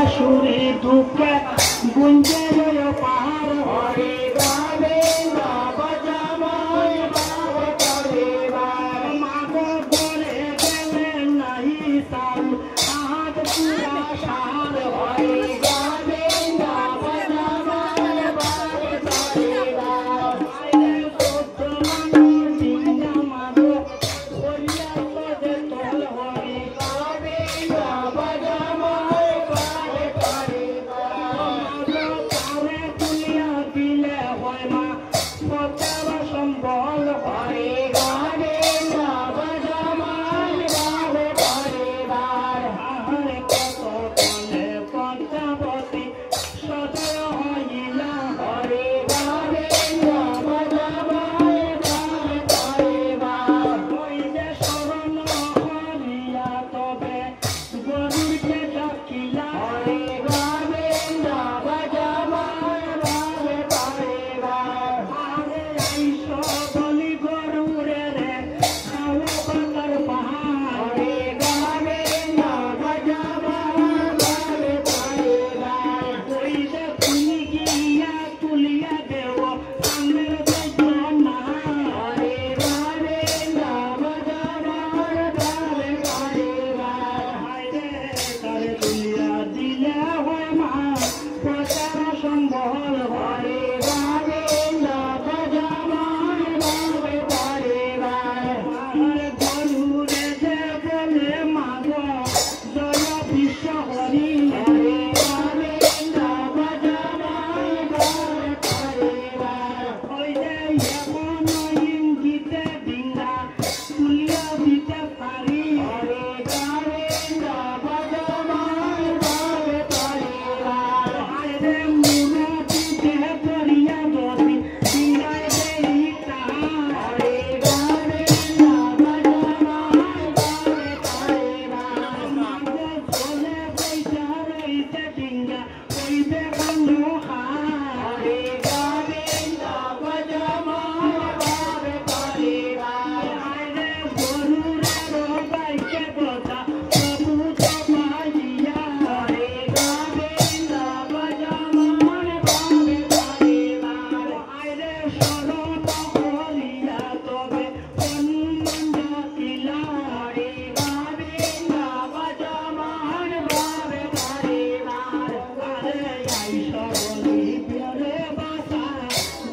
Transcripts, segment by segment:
বাঁশুরি দুঃখে গুঞ্জে রয় পাহাড় হরে গোবিন্দ বজময় বাবে পরিবার মাগো বলে গেলে নাহি সাল আহাত পুরা সার হরে গোবিন্দ বজময় বাবে পরিবার আইলে সত্য মানুষ দিনা মাগো বলিয়া তোদের তোল হরে গোবিন্দ বজময় বাবে পরিবার তারে তুলিয়া দিলে হয় মা সত্যার সম্বল হরে গোবিন্দ বজময় বাবে পরিবার আহারে কত তলে পঞ্চাবতী সদয় হইলা হরে গোবিন্দ বজময় বাবে পরিবার হইলে শরণ হরিয়া তবে গরুরকে ডাকিলা হরে গোবিন্দ বজময় বাবে পরিবার আরে আইস বলি গরুরে রে খাওয়া পাতার পাহাড় হরে গোবিন্দ বজময় বাবে পরিবার হইলে তুমি গিয়া তুলিয়া দেব সামনের বেদনা হরে গোবিন্দ বজময় বাবে পরিবার হায়রে তারে তুলিয়া দিলে হয় মা প্রচার সম্বল হরে গোবিন্দ বজময় বাবে পরিবার আহারে গরুরে যে বলে মাগো জয় বিশ্ব হরি হরে গোবিন্দ বজময় বাবে পরিবার হইলে এমন ইঙ্গিতে ডিঙ্গা তুলিয়া দিতে পারি হরে গোবিন্দ বজময় বাবে পরিবার হায়রে মুরাদিতে করিয়া দোষী ডিঙ্গায় দেই তাহার হরে গোবিন্দ বজময় বাবে পরিবার মাগো চলে বৈশা রইতে ডিঙ্গা হইবে গন্ধ হরে গোবিন্দ বজময় বাবে পরিবার হায়রে গরুরের বাইকে বসা প্রভু জমাইয়া হরে গোবিন্দ বজময় বাবে পরিবার হায়রে শরণ হরিয়া তবে হনুমান ডাকিলা হরে গোবিন্দ বজময় বাবে পরিবার আরে আইস বলি বেরে বাসা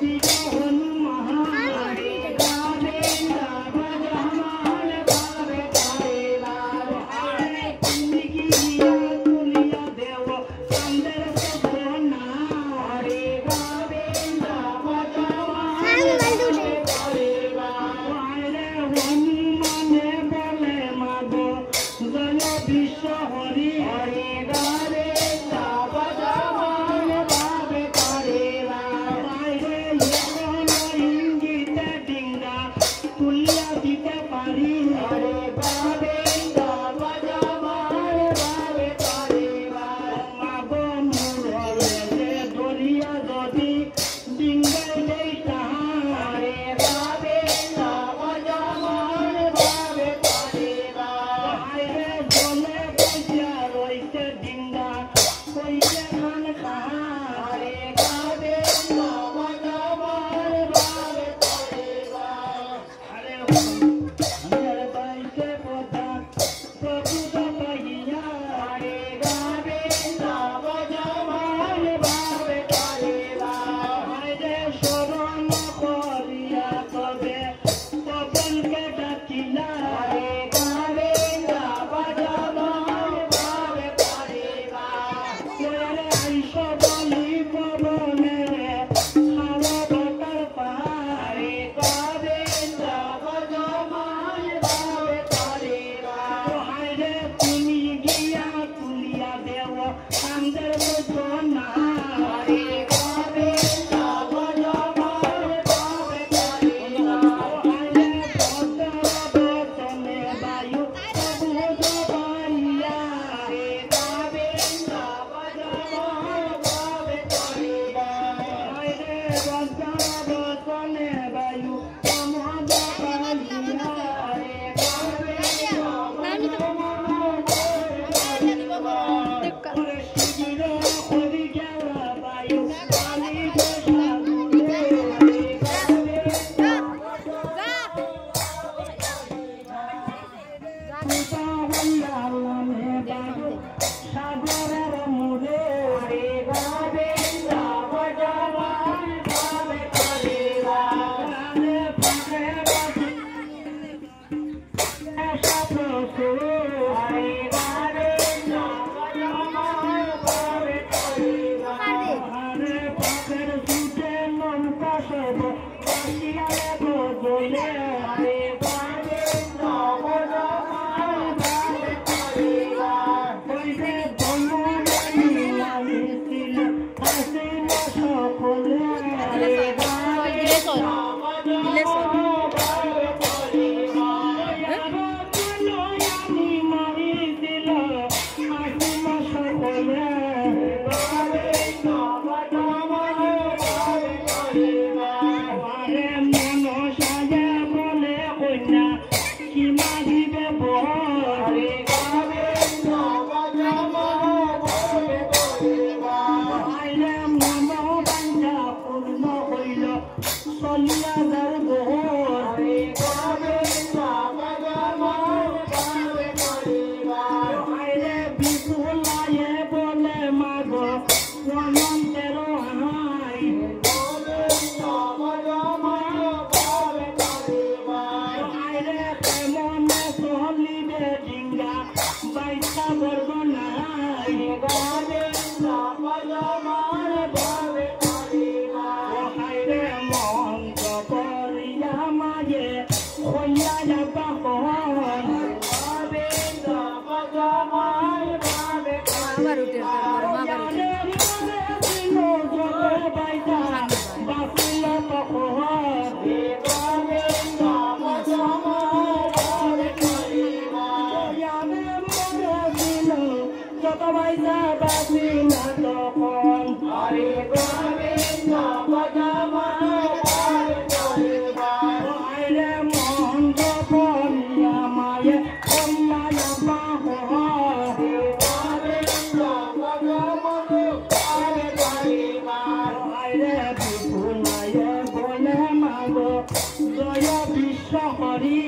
দিল হনুমান হরে গোবিন্দ বজময় বাবে পরিবার আরে তুমি গিয়া তুলিয়া দেব সামনের বেদনা হরে গোবিন্দ বজময় বাবে পরিবার আরে হনুমানে বলে মাগো জয় বিশ্ব হরি হরে গোবিন্দ বজময় বাবে পরিবার আরে এমন ইঙ্গিতে ডিঙ্গা তুলিয়া দিতে পারি হরে গোবিন্দ বজময় বাবে পরিবার মাগো মুরলে যে দরিয়া যদি ডিঙ্গায় দেই তাহার হরে গোবিন্দ বজময় বাবে পরিবার হায়রে জলে বসিয়া রইতে ডিঙ্গা কইতে খান কাহার হরে গোবিন্দ বজময় বাবে পরিবার আরে আমার বাইতে কথা প্রভু পাইয়া হরে গোবিন্দ বজময় বাবে পরিবার হায়রে শরণ করিয়া তবে পবনকে ডাকিলা হরে গোবিন্দ বজময় বাবে পরিবার ওরে আইস বলি পবনে রে খাওয়া পাতার পাহাড় হরে গোবিন্দ বজময় বাবে পরিবার হায়রে তুমি গিয়া তুলিয়া দেব সামনের বেদনা হরে গোবিন্দ বজময় বাবে পরিবার হায়রে বচনে বায়ু প্রভু জবাইয়া হরে গোবিন্দ বজময় বাবে পরিবার হায়রে বচনে বায়ু প্রভু জবাইয়া হরে গোবিন্দ বজময় বাবে পরিবার জয় বিশ্ব হরি